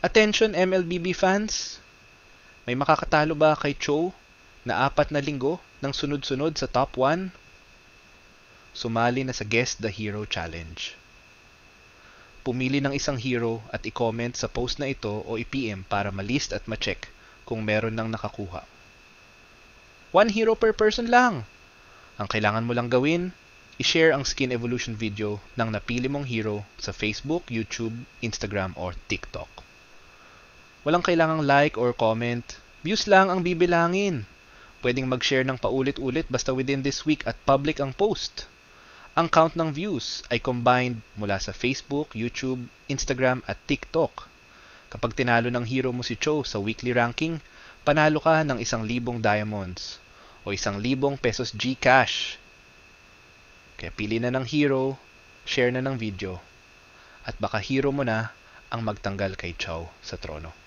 Attention MLBB fans! May makakatalo ba kay Cho na 4 na linggo ng sunod-sunod sa top 1? Sumali na sa Guess the Hero Challenge. Pumili ng isang hero at i-comment sa post na ito o i-PM para ma-list at ma-check kung meron nang nakakuha. 1 hero per person lang! Ang kailangan mo lang gawin, i-share ang Skin Evolution video ng napili mong hero sa Facebook, YouTube, Instagram, or TikTok. Walang kailangang like or comment, views lang ang bibilangin. Pwedeng mag-share ng paulit-ulit basta within this week at public ang post. Ang count ng views ay combined mula sa Facebook, YouTube, Instagram at TikTok. Kapag tinalo ng hero mo si Cho sa weekly ranking, panalo ka ng 1,000 diamonds o 1,000 pesos GCash. Kaya pili na ng hero, share na ng video, at baka hero mo na ang magtanggal kay Chow sa trono.